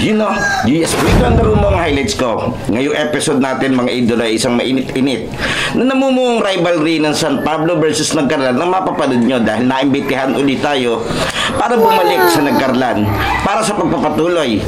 You know, yes, playground na rin mga highlights ko. Ngayong episode natin mga idolo ay isang mainit-init na namumuong rivalry ng San Pablo versus Nagcarlan na mapapanood nyo dahil naimbitihan ulit tayo para bumalik sa Nagcarlan para sa pagpapatuloy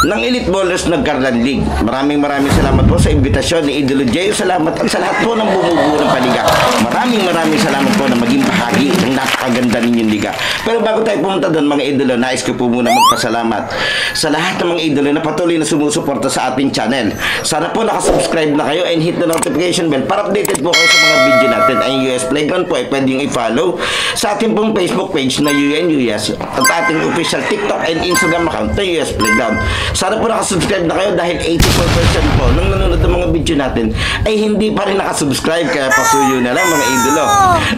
ng Elite Ballers Nagcarlan League. Maraming salamat po sa imbitasyon ni Idolo Jay. Salamat at sa lahat po ng bumubuo ng paliga. Maraming salamat po na maging bahagi ng napakaganda ninyong liga. Pero bago tayo pumunta doon mga idolo, nais ko po muna magpasalamat sa lahat ng mga idolo na patuloy na sumusuporta sa ating channel. Sana po nakasubscribe na kayo and hit the notification bell para updated po kayo sa mga video natin. Ang US Playground po ay pwedeng i-follow sa ating pong Facebook page na UNUS at ating official TikTok and Instagram account na US Playground. Sana po nakasubscribe na kayo dahil 84% po nung nanonood ng mga video natin ay hindi pa rin nakasubscribe, kaya pasuyo na lang mga idolo.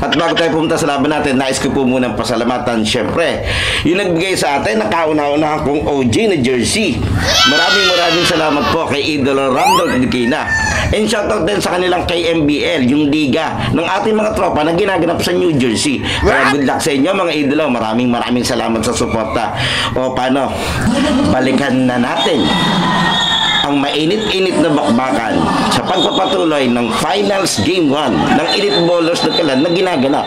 At bago tayo pumunta sa laban natin, nais ko po munang pasalamatan syempre yung nagbigay sa atin ng kauna-unahan kong OG na jersey. Maraming salamat po kay Idolo Randall Dikina. And shoutout din sa kanilang KMBL, yung liga ng ating mga tropa na ginaganap sa New Jersey. Kaya good luck sa inyo mga idolo. Maraming salamat sa suporta. O paano, balikan na natin ang mainit-init na bakbakan sa pagpapatuloy ng Finals Game 1 ng Elite Ballers Nagcarlan na ginaganap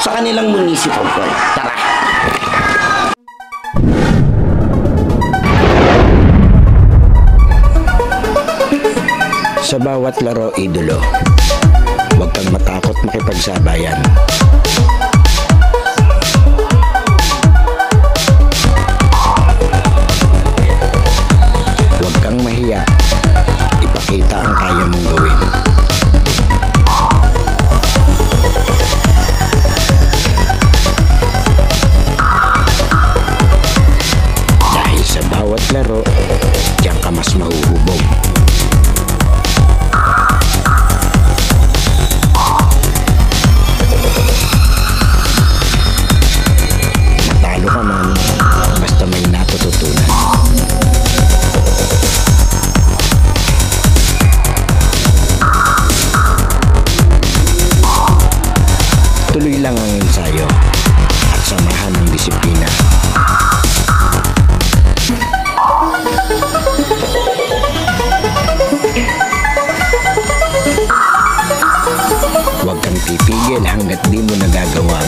sa kanilang municipal court. Tara! Sa bawat laro, idolo, huwag kang matakot makipagsabayan. Huwag kang mahiya. Ipakita ang kaya mong gawin. Dahil sa bawat laro, diyan ka mas mahuhubog. Matalo ka man, basta may natututunan. Tuloy lang ang ensayo at samahan ng disiplina. Huwag kang pipigil hanggat di mo nagagawa.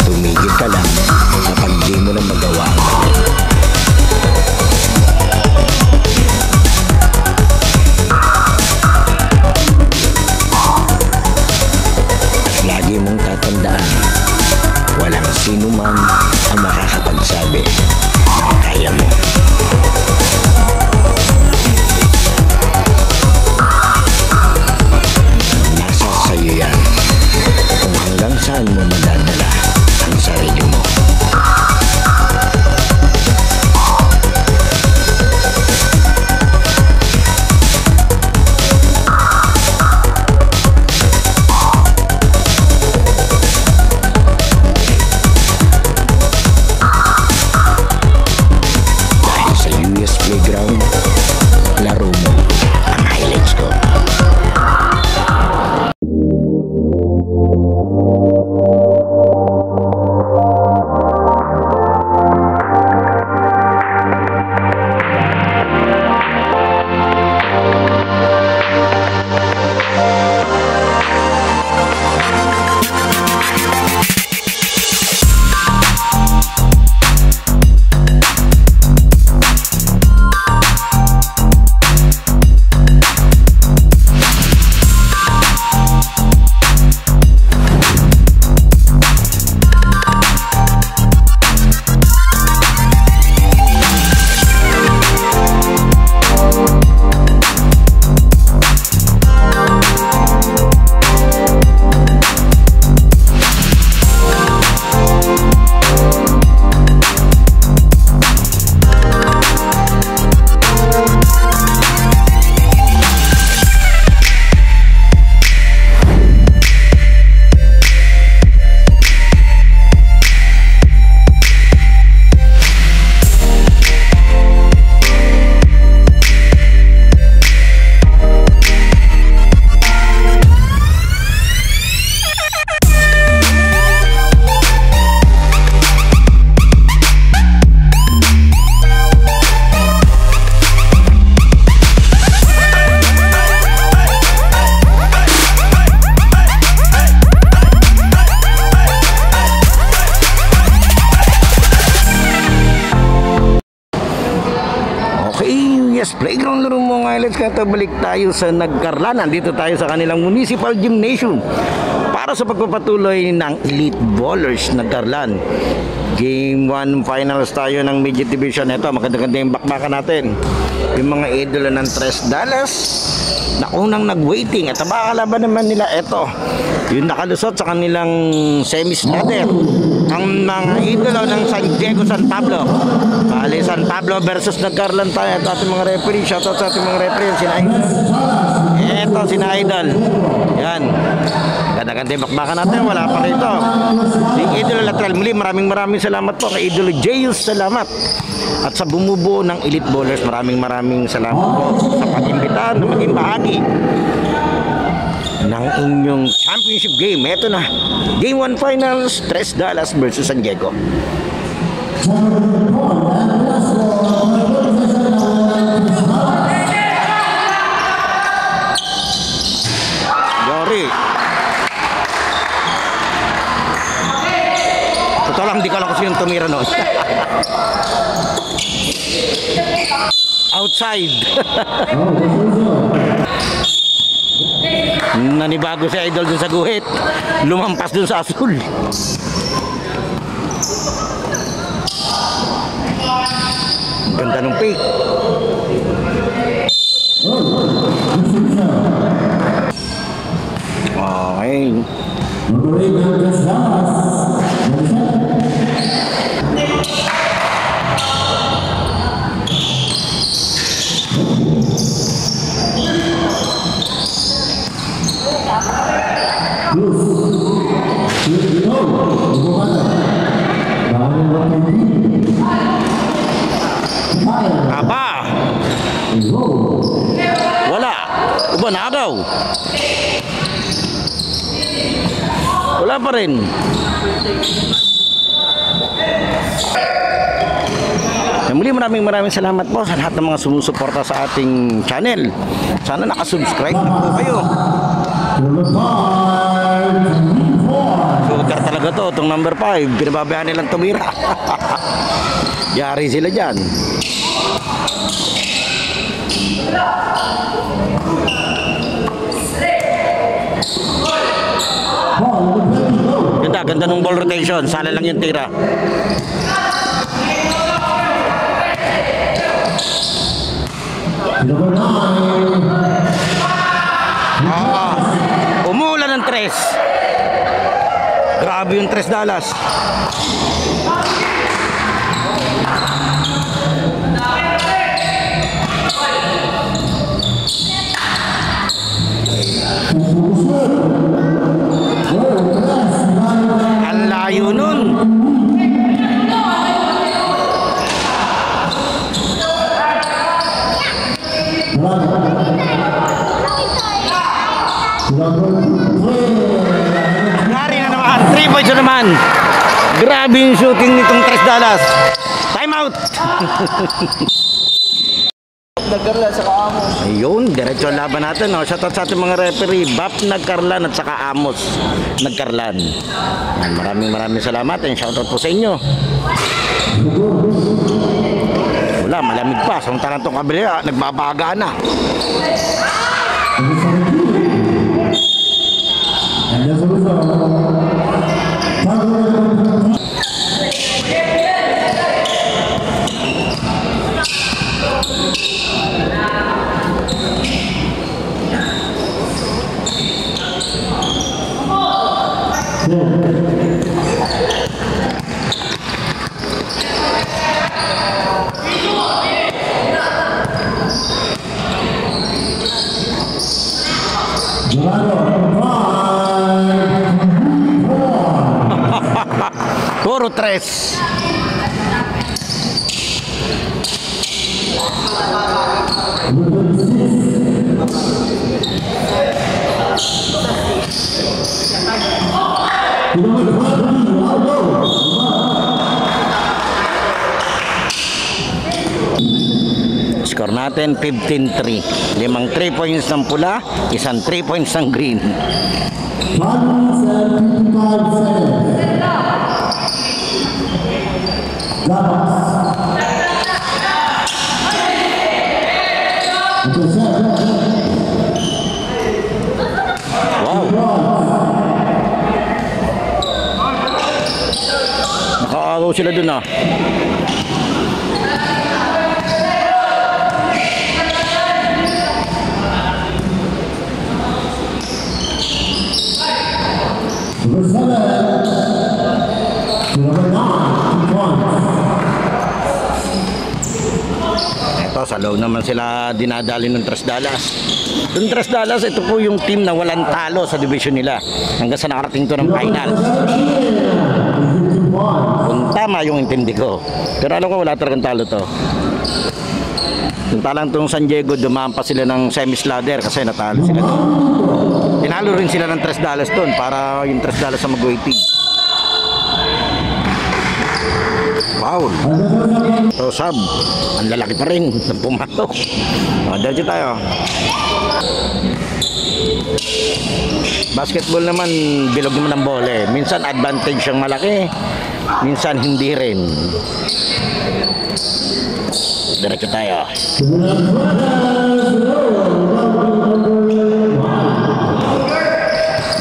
Tumigil ka lang kapag di mo na magawa. Lagi mong tatandaan, walang sino man ang makakapagsabi na kaya mo. Nasa sayo yan kung hanggang saan mo madadala ang sarili mo. Playground, laro mo ang highlights ko. highlights ka ito, balik tayo sa Nagkarlan. Nandito tayo sa kanilang Municipal Gymnasium para sa pagpapatuloy ng Elite Ballers Nagkarlan. Game 1 finals tayo ng Midget Division. Ito, maganda-ganda yung bakbakan natin. Yung mga idolo ng Tres Dallas na unang nag-waiting. At ang makakalaban naman nila, ito, yung nakalusot sa kanilang semis-ladder. Ang mga idolo ng San Diego, San Pablo. Bali, San Pablo versus Nagkarlan tayo. Ito ating mga referee. Shoutout sa ating mga referee. Sina Idol. Ito, sina Idol. Yan. Ganda-ganda yung bakbakan natin. Wala pa rito. Yung idolo lateral. Muli, maraming salamat po kay Idolo Jayus. Salamat. At sa bumubuo ng Elite Ballers, maraming salamat po sa pag-imbita na maging bahagi ng inyong championship game. Ito na, Game 1 Finals, Tres Dallas versus San Diego. Yori. Totoo lang, di ko alam kung sino tumira noon. Outside. Nanibago si Idol dun sa guhit. Lumampas dun sa asul. Ganda nung pick. Okay. Aba. Wala. Uba na daw. Wala pa rin. Muli maraming salamat po sa lahat ng mga sumusuporta sa ating channel. Sana nakasubscribe na po kayo. Sugar talaga to, itong number 5. Pinababayaan nilang tumira. Yari sila dyan. Ganda nung ball rotation. Sala lang yung tira. Umulan ng tres. Grabe yung Tres Dallas. Ang layo nun. Ngari na naman, 3 points na naman. Grabe yung shooting nitong Tres Dallas. Time out. Nagkarlan sa Amos. Ayun, diretso ang laban natin. No? Shoutout sa ating mga referee, Bap Nagkarlan at saka Amos Nagkarlan. Yan, maraming salamat and shoutout po sa inyo. Wala, malamig pa. Samantalang itong kabila, nagbabaga na. Puro tres. Score natin 15-3. 5 3 points ng pula, isang 3 points ng green. sila dun ah. Ito, sa loob naman sila dinadali ng Tres Dallas. Yung Tres Dallas, ito po yung team na walang talo sa division nila hanggang sa nakarating to ng finals. Kung tama yung intindi ko. Pero alam ko wala talagang talo to. Yung talang itong San Diego, dumaan pa sila ng semi-sladder kasi natalo sila doon. Tinalo rin sila ng Tres Dallas doon para yung Tres Dallas sa mag-waiting. Foul. So, sub. Ang lalaki pa rin. Pumatok. Diretso tayo. Basketball naman, bilog naman ang bola eh. Minsan advantage siyang malaki. Minsan hindi rin. Diretso tayo.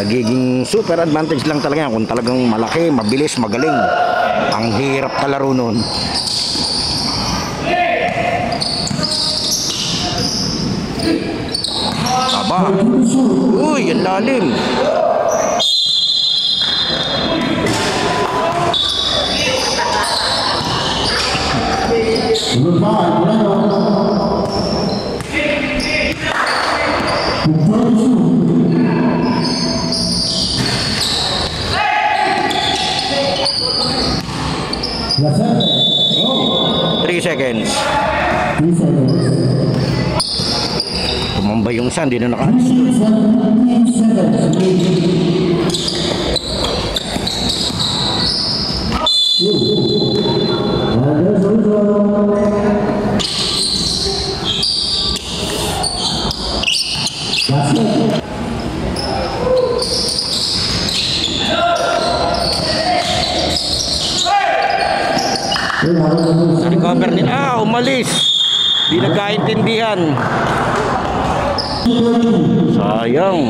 Nagiging super advantage lang talaga yan kung talagang malaki, mabilis, magaling. Ang hirap kalaro nun. Aba. Uy, ang lalim. Three seconds. Tumambay yung isa, hindi na nakaalis. Na-recover nila. Umalis. Di nagkaintindihan. Sayang.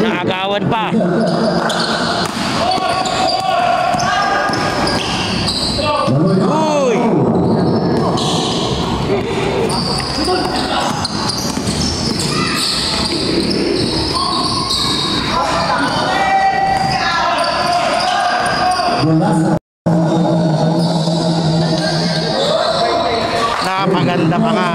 Nakagawan pa. Uy! Napaganda pa nga.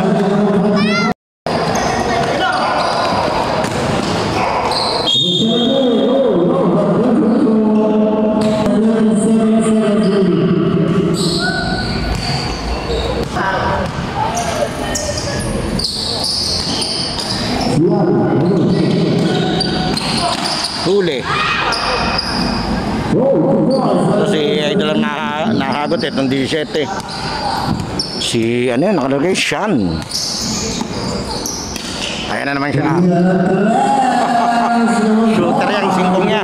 Huli. Si Idol ang nakagot itong 17. Si ano yun, nakalagay Sean. Ayan na naman siya. Shooter yung singkong niya.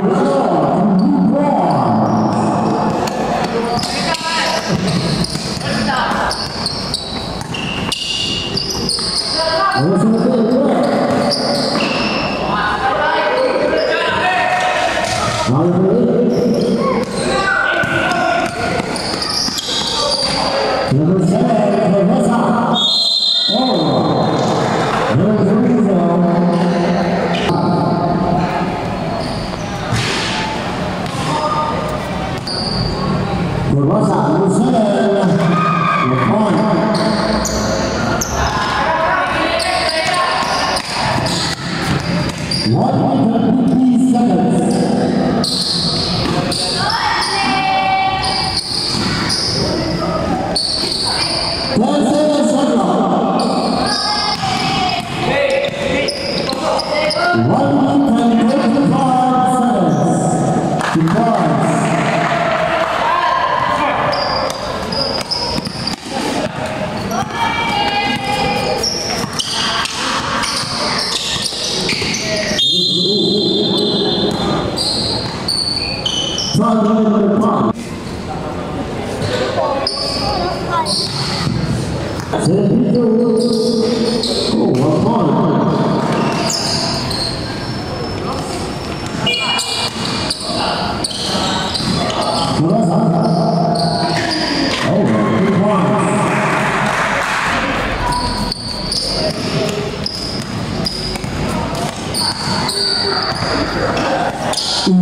1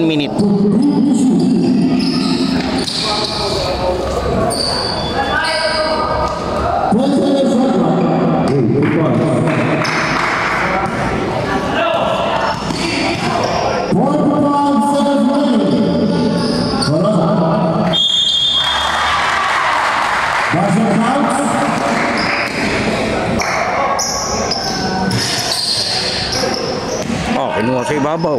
minute. Oh, kinuha sa ibabaw.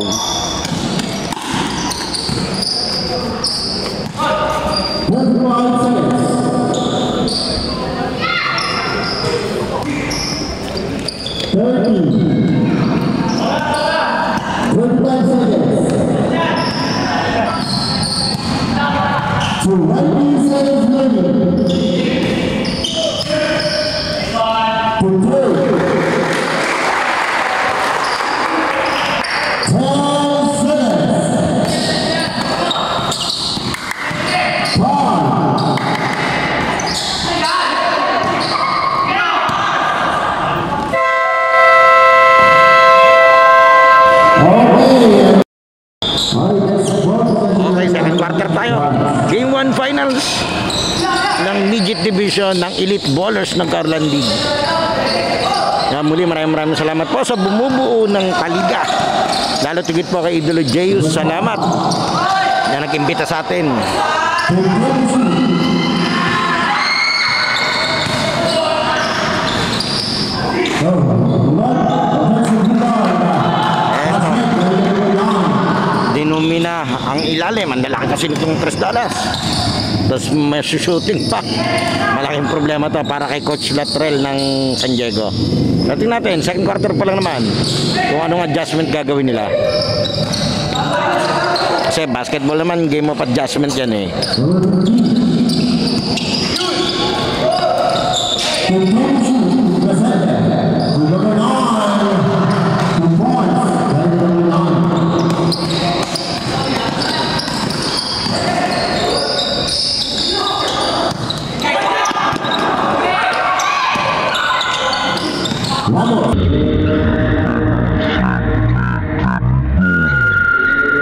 Okay, second quarter tayo. Game 1 finals ng midget division ng Elite Ballers ng Carlan League. Muli maraming salamat po sa bumubuo ng kaliga. Lalo tigit po kay Idolo Jeyus. Salamat na nag-imbita sa atin. Dinumina ang ilalim. Ang lalaki kasi nitong $3. Tapos may shooting pa. Malaking problema to para kay Coach Latrell ng San Diego. Tingnan natin, second quarter pa lang naman kung anong adjustment gagawin nila. Kasi basketball naman, game of adjustment yan eh.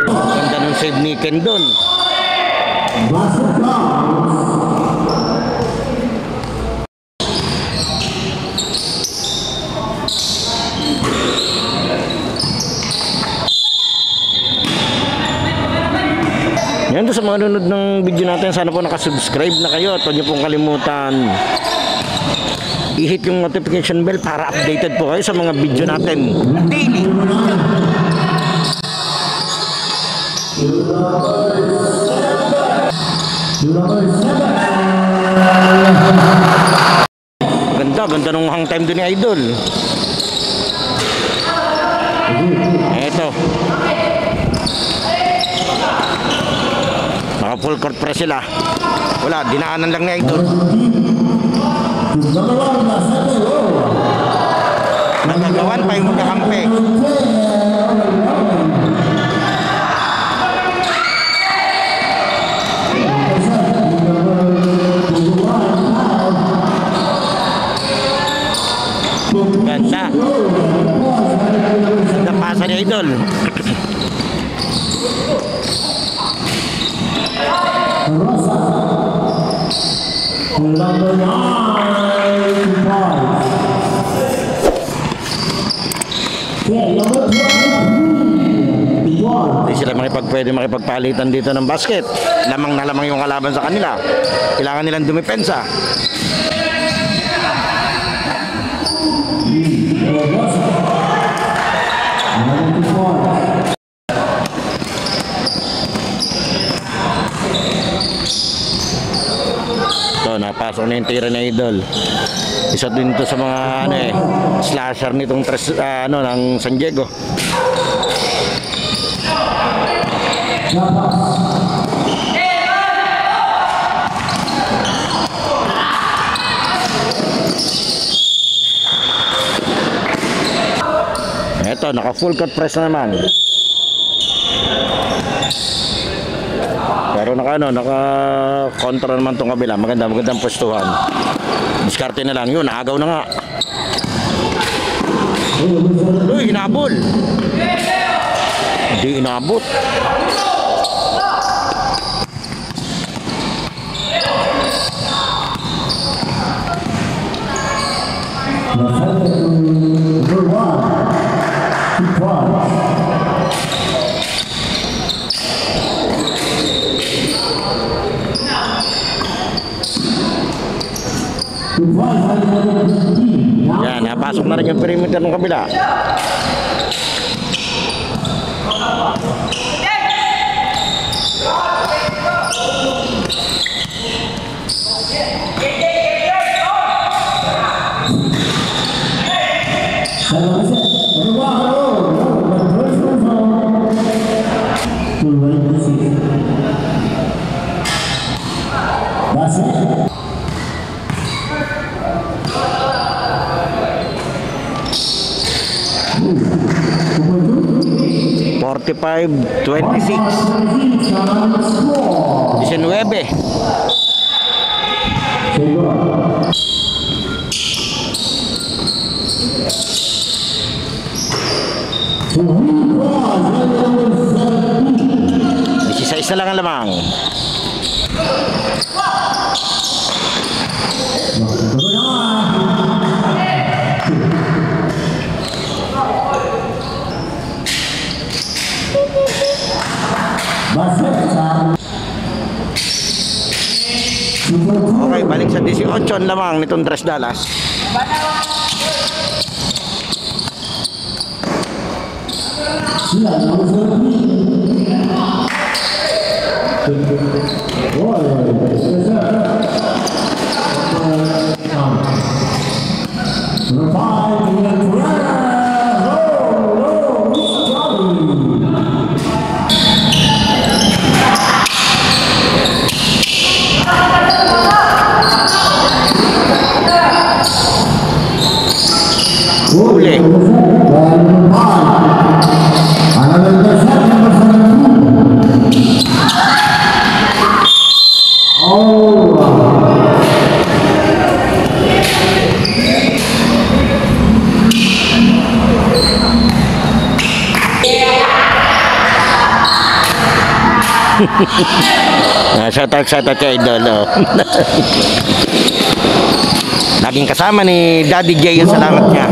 Ganda ng save ni Ken doon. Yan doon sa mga nanonood ng video natin, sana po nakasubscribe na kayo at huwag niyo pong kalimutan i-hit yung notification bell para updated po kayo sa mga video natin daily. Ganda nung hang time doon ni Idol. Eto. Naka full court press sila. Wala, dinaanan lang ni Idol. Nagagawan pa yung magkakampi. Ganda. Napasa ni Idol. Hindi sila pwede makipagpalitan dito ng basket. Lamang na lamang yung kalaban sa kanila. Kailangan nilang dumipensa. So, napasok na yung tira na Idol. Isa din to sa mga slasher nitong ng San Diego. Eto, naka full court press na naman. Pero naka kontra naman tong kabila. Magandang pwestuhan. Diskarte na lang yun, naagaw na nga. Uy, hinabol. Di inabot. Yan, napasok na rin yung perimeter ng kabila. That's it. 45-26. 19. Isa lang ang lamang. Okay, balik sa 18 ang lamang nitong Tres Dallas. Huli. Shout out kay Idol. Laging kasama ni Daddy J yung salamat niya.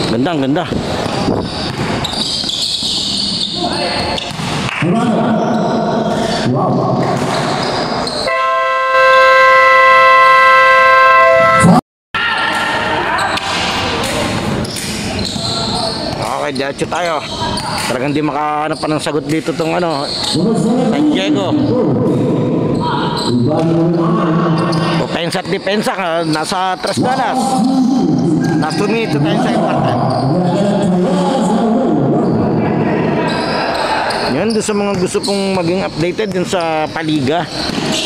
Ganda, ganda. Okay, diretso tayo. Talagang di makahanap pa ng sagot dito tong San Diego. Opensa at depensa ka, nasa Tres Dallas. Nasumito tayo sa important. Yan, doon sa mga gusto pong maging updated din sa paliga.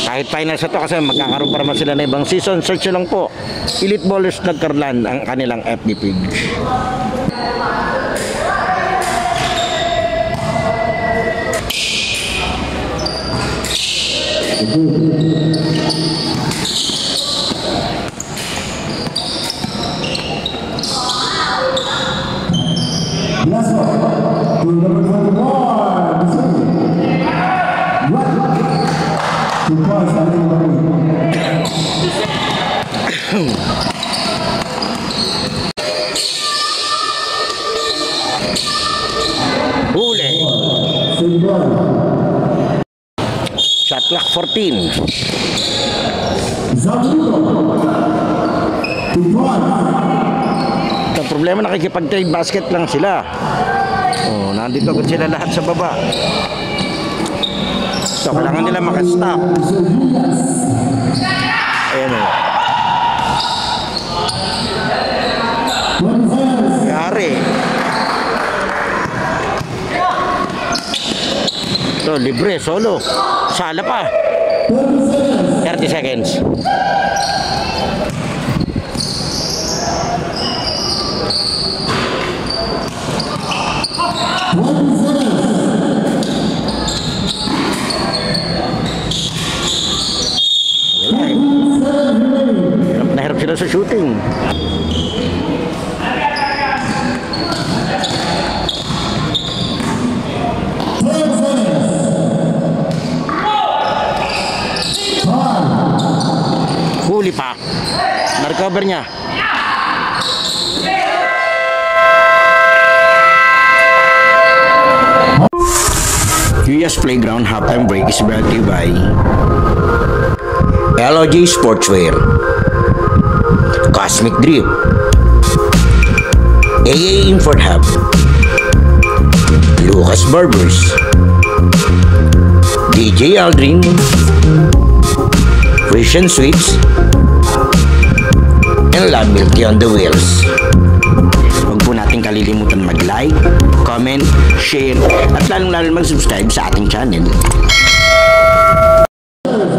Kahit finals ito kasi magkakaroon pa naman sila na ibang season. Search lang po, Elite Ballers Nagkarlan, ang kanilang FB page. Shot clock 14. Ang problema, nakikipag-trade basket lang sila. Oh, nandito agad sila lahat sa baba. So, kailangan nila makastop. Ayan o. Yari. So, libre, solo. Sala pa. 30 seconds. Hirap sila sa shooting. Huli pa. Na-recover niya. US Playground halftime break is brought to you by LOG Sportswear, Cosmic Drip, AA Import Hub, Lucas Barbers, DJ Aldrin, Christian Sweets, and Love Milky on the Wheels. Huwag po natin kalilimutan mag-like, comment, share, at lalong-lalo mag-subscribe sa ating channel.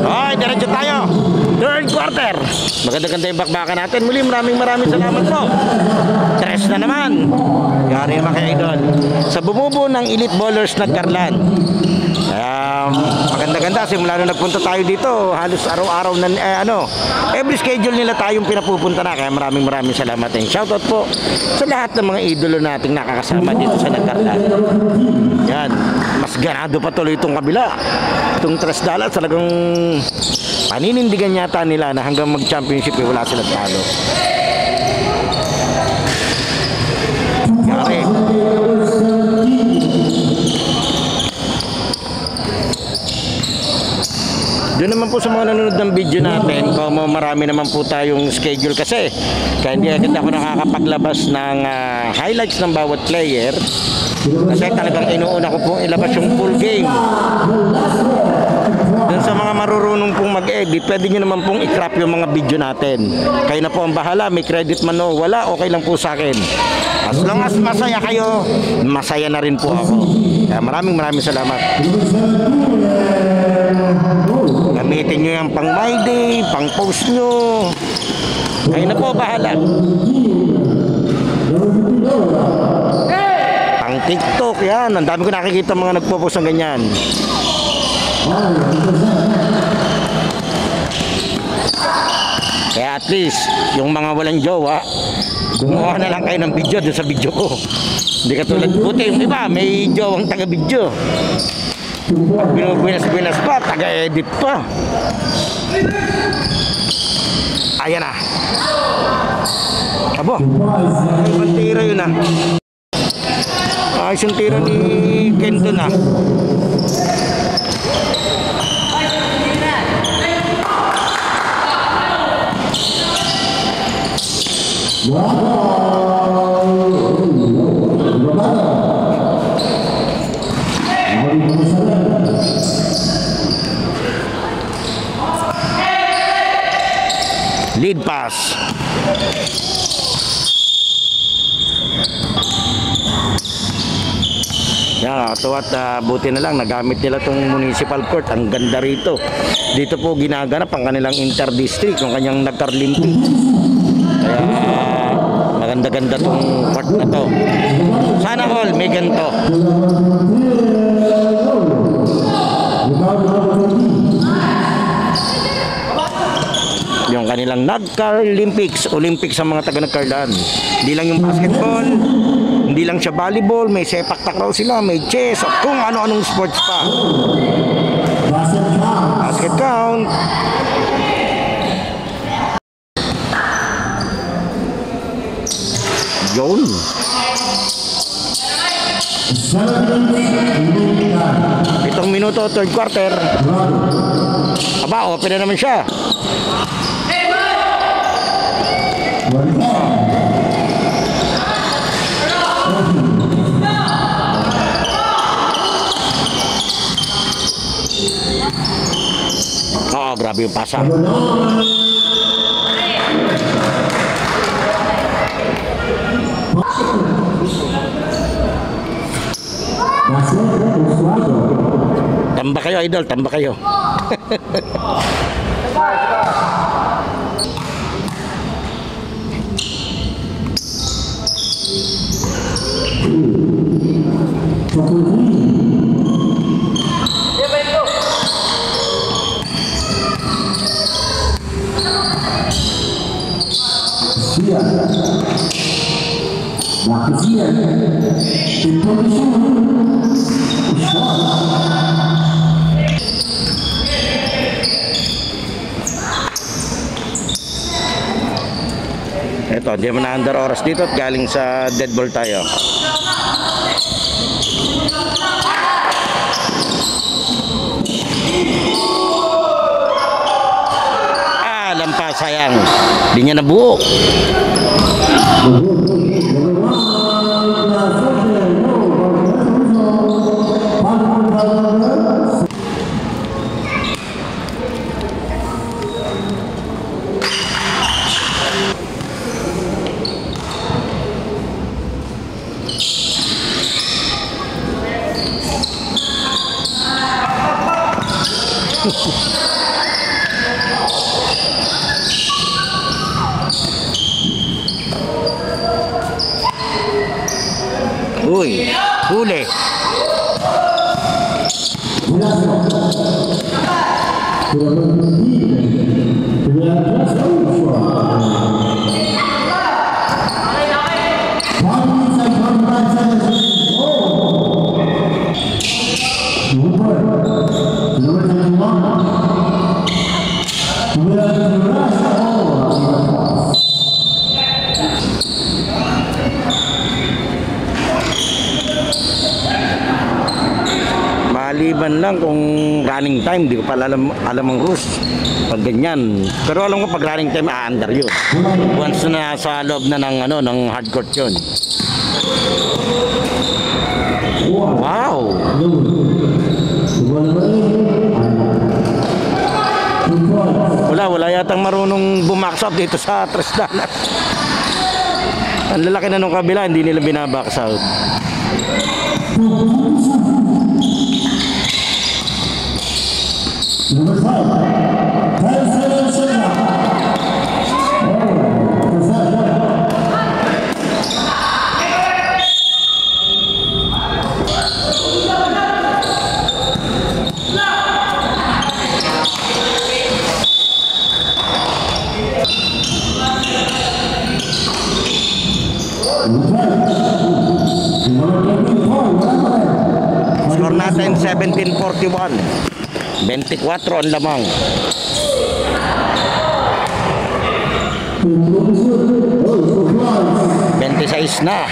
Okay, diretso tayo. Third quarter. Maganda-ganda yung bakbakan natin. Muli, maraming salamat po. Tres na naman. Yari naman kay Idol. Sa bumubuo ng Elite Ballers Nagkarlan. Maganda-ganda simula nung nagpunta tayo dito, halos araw-araw na every schedule nila tayong pinapupunta na, kaya maraming salamat and shoutout po sa lahat ng mga idolo nating nakakasama dito sa Nagkarlan. Yan, mas ganado pa tuloy itong kabila, itong Tres Dallas. Talagang paninindigan yata nila na hanggang mag-championship wala silang talo. Yari. Doon naman po sa mga nanonood ng video natin, kung marami naman po tayong schedule kasi, kaya hindi agad ako nakakapaglabas ng highlights ng bawat player kasi talagang inuuna ko pong ilabas yung full game. Doon sa mga marurunong pong mag-edit, pwede nyo naman pong i-crop yung mga video natin. Kayo na po ang bahala, may credit man o wala, okay lang po sa akin. As long as masaya kayo, masaya na rin po ako. Kaya maraming salamat. Gamitin nyo yan pang my day, pang post nyo. Kayo na po bahala. Pang TikTok yan. Ang dami ko nakikita mga nagpo-post ng ganyan. Kaya at least yung mga walang jowa, gumawa na lang kayo ng video doon sa video ko. Hindi katulad buti yung iba, may jowang taga-video. Binubinas pa, taga-edit pa. Ayan na. Abo, ang tira yun na. Ayos yung tira ni Kento na. Lead pass. Yan, at buti na lang nagamit nila tong municipal court. Ang ganda rito. Dito po ginaganap ang kanilang inter-district, yung kanyang Nagkarlimpi. Kaya maganda-ganda tong court na to. Sana all may ganito. Yung kanilang Nagkarlimpics, Olympics sa mga taga Nagkarlan. Hindi lang yung basketball, hindi lang siya volleyball, may sepak takraw sila, may chess, at kung ano-anong sports pa. Basket count. Yun. Itong minuto, third quarter. Aba, open na naman siya. Oo, grabe yung pasa. Tamba kayo, idol, tamba kayo. Ito, di mo na under oras dito at galing sa dead ball tayo. Lampas, sayang. Di niya nabuo. Uy, huli. Maliban lang kung running time, di ko pala alam ang rules pag ganyan. Pero alam ko pag running time, under yun. Once na sa loob na ng hard court yun. Wow! Wala yatang marunong bumax out dito sa Tres Danas. Ang lalaki na nung kabila, hindi nila binabox out. Number 5, Tyson Silva. Score natin 17-41. 24 ang lamang. 26 na.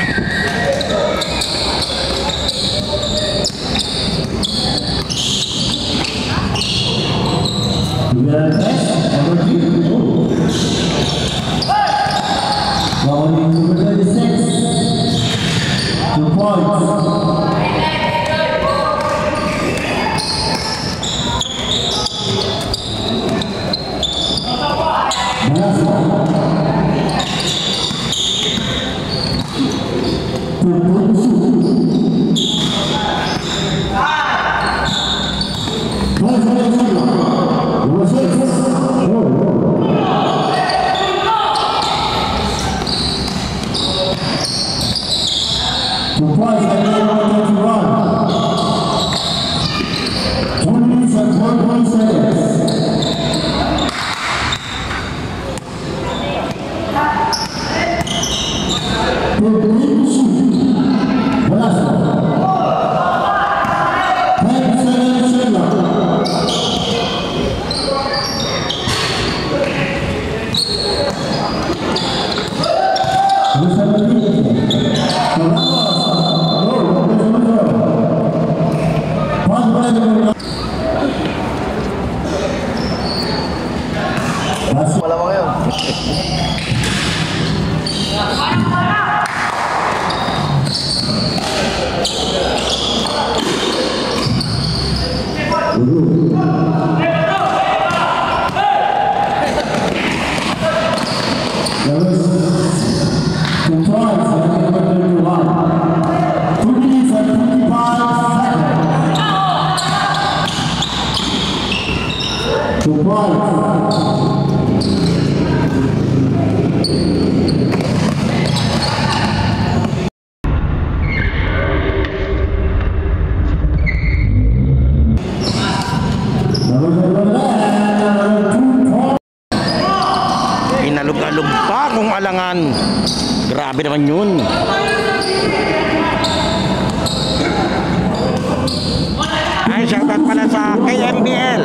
2 points. Inalog-alog pa kung alangan. Grabe naman yun. Ay, shoutout pala sa KMBL,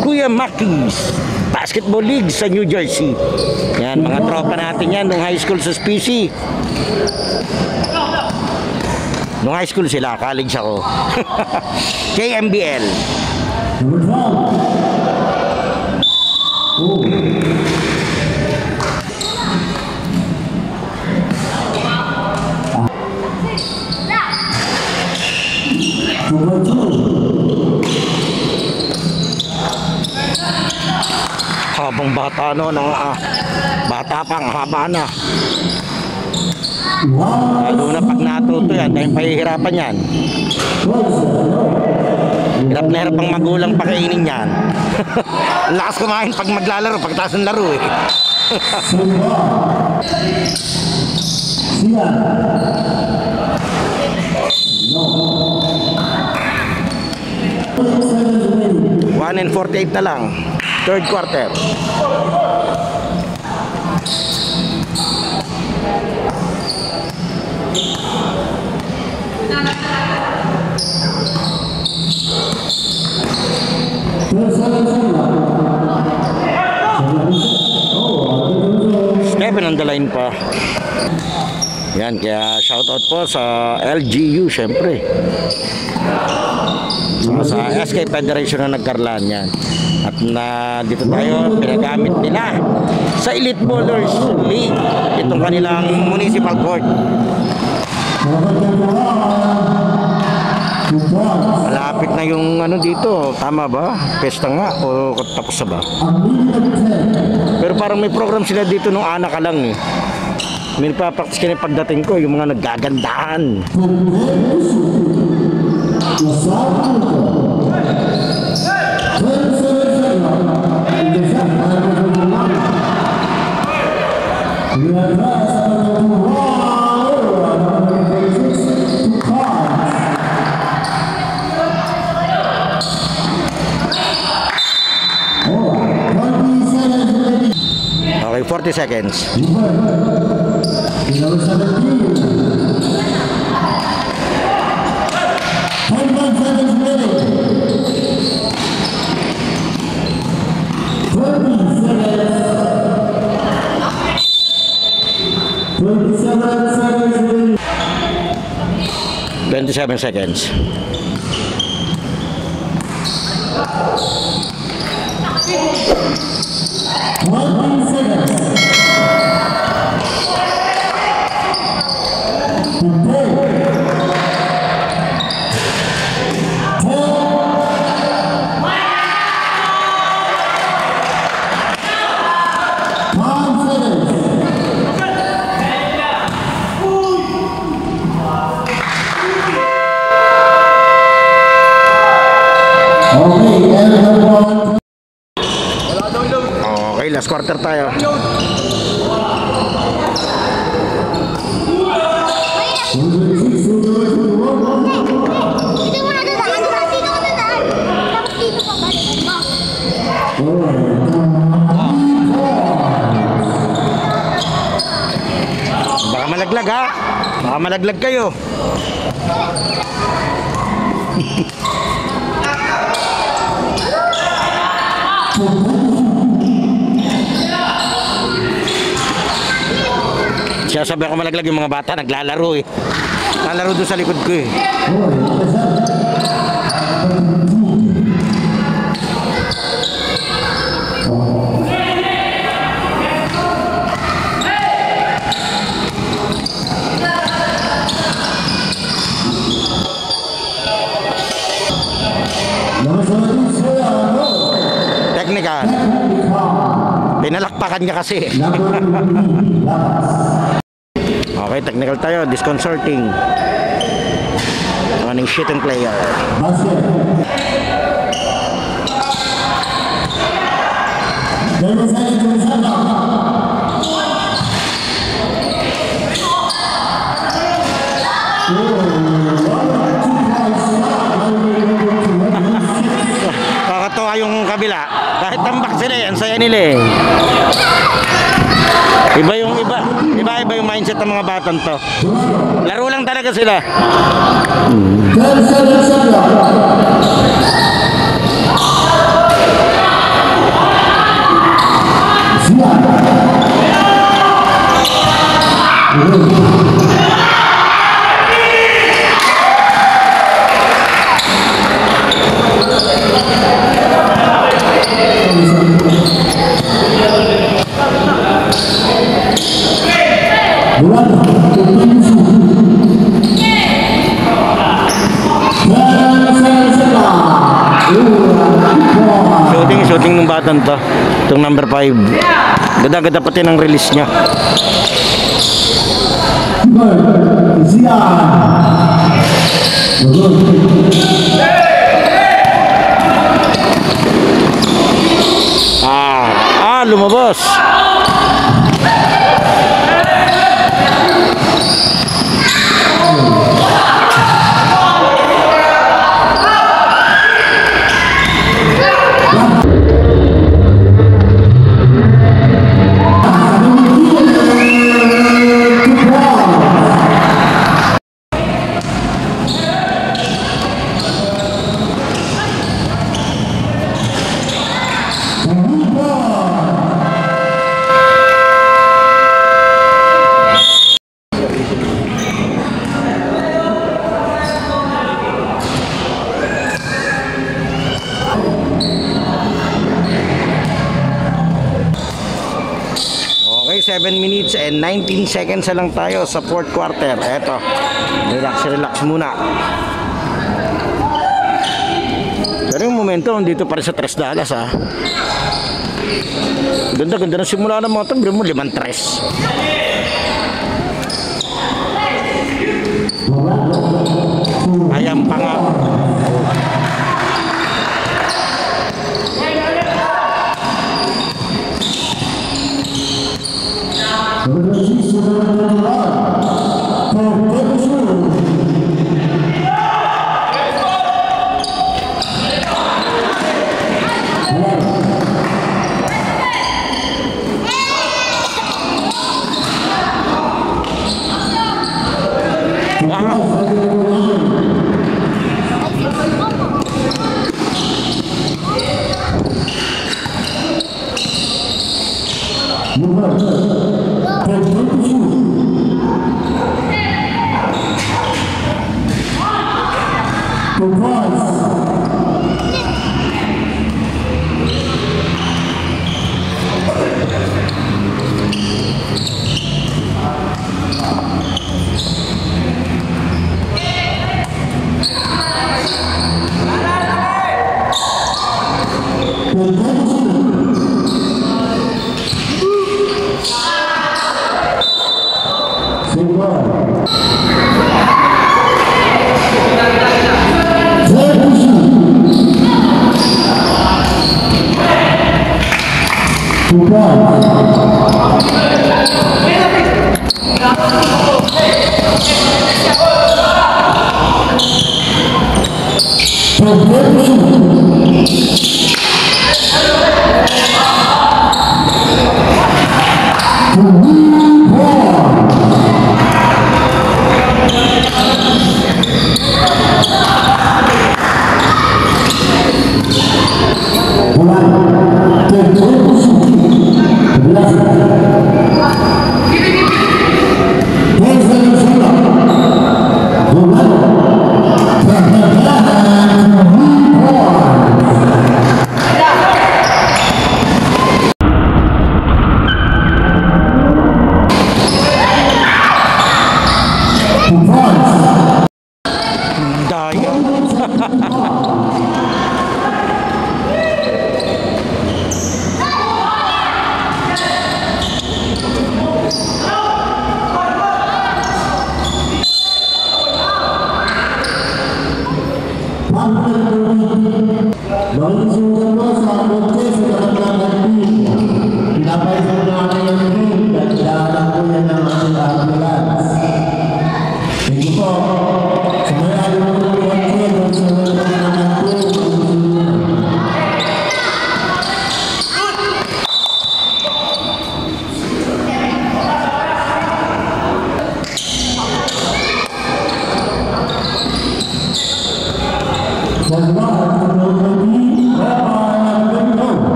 Kuya Maki's Basketball League sa New Jersey. Yan, mga tropa natin yan nung high school sa SPC. Nung high school sila, college ako. KMBL. Number 12. Oh. Number 2. Habang bata no, bata pang haba na. Lalo na pag natuto yan, dahil pahihirapan yan. Hirap na hirap ang magulang pakainin yan. Ang lakas kumain pag maglalaro, pagtaas ng laro eh. Sila. No. 1:48 na lang. Third quarter. Stephen on the line pa. Yan, kaya shoutout po sa LGU syempre. Sa SK Federation na nagkarlaan yan. At na dito tayo pinagamit nila sa Elite Bowlers League itong kanilang municipal court. Malapit na yung ano dito, tama ba? Pesta nga o tapos na ba? Pero parang may program sila dito nung anak ka lang eh. May nagpa-practice ka na pagdating ko, yung mga naggagandahan. Okay, 40 seconds. Seven seconds. Okay, last quarter tayo. Dito mo na dadaan, dito ka dadaan. Tapos dito ka balik. Baka malaglag ha. Baka malaglag kayo. Siya sabi ako malaglag yung mga bata naglalaro eh. Naglalaro doon sa likod ko eh. Technical. Pinalakpakan niya kasi. Okay, technical tayo. Disconcerting. Running shooting player. Kakatawa yung kabila. Kahit tambak sila eh, ang saya nila eh. Iba yung mindset ng mga batang to. Laro lang talaga sila. Shooting ng batang to. Itong number 5. Ganda-ganda pati ng release niya. Lumabas. Okay, 7 minutes and 19 seconds na lang tayo sa fourth quarter. Eto, relax muna. Pero yung momentum dito pa rin sa 3 Dallas ha. Ganda na simula ng mga ito. Mo 5-3. Ayan pa nga.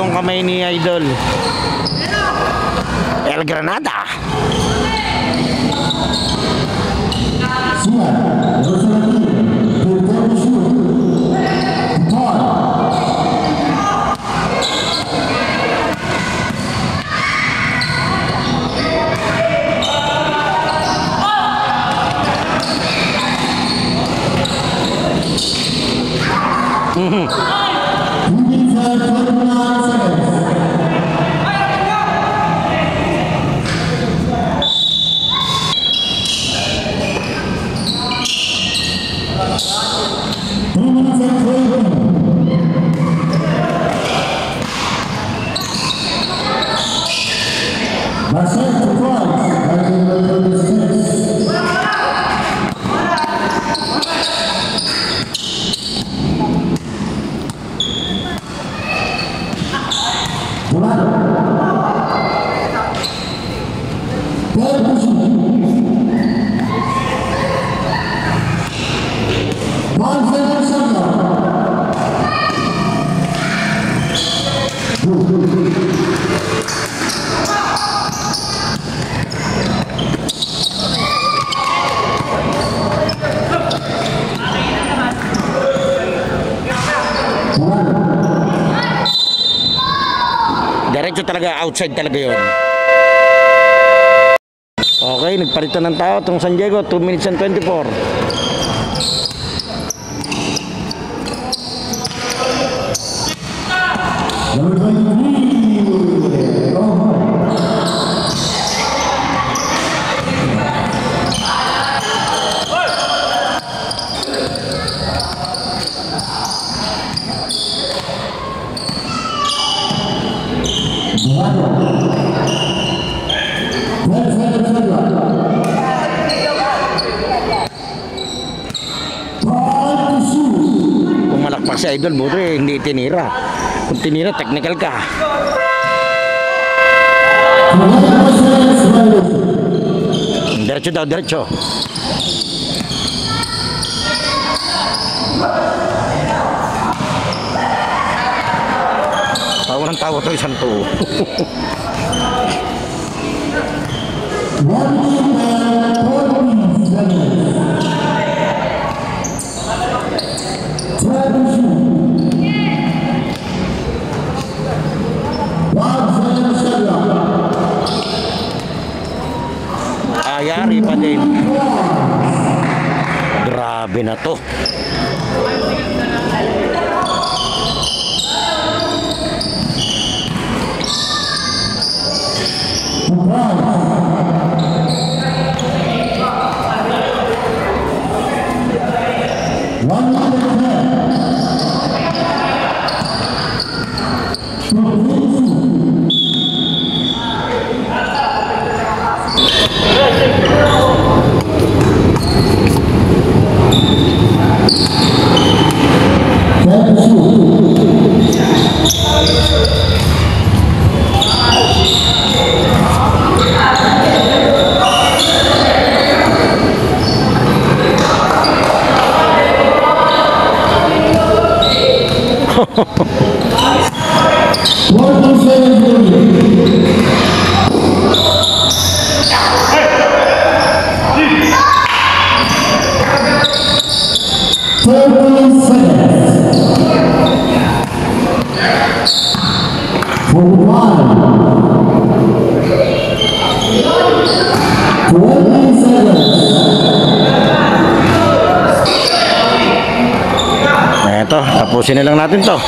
yung kamay ni Idol. El Granada. Suat. Number 17. Prepare to shoot. Ball. Moving for 29 seconds. Marcel to Price. Diretso talaga, outside talaga yun. Okay, nagpalitan ng tao itong San Diego, 2 minutes and 24. Number 23. Kung malakpak si Idol, buti hindi tinira. Kung tinira, technical ka. Diretso daw, diretso. Tawa ng tawa to, isang to. Ayari pa din. Grabe na to. Eto, tapusin na lang natin to.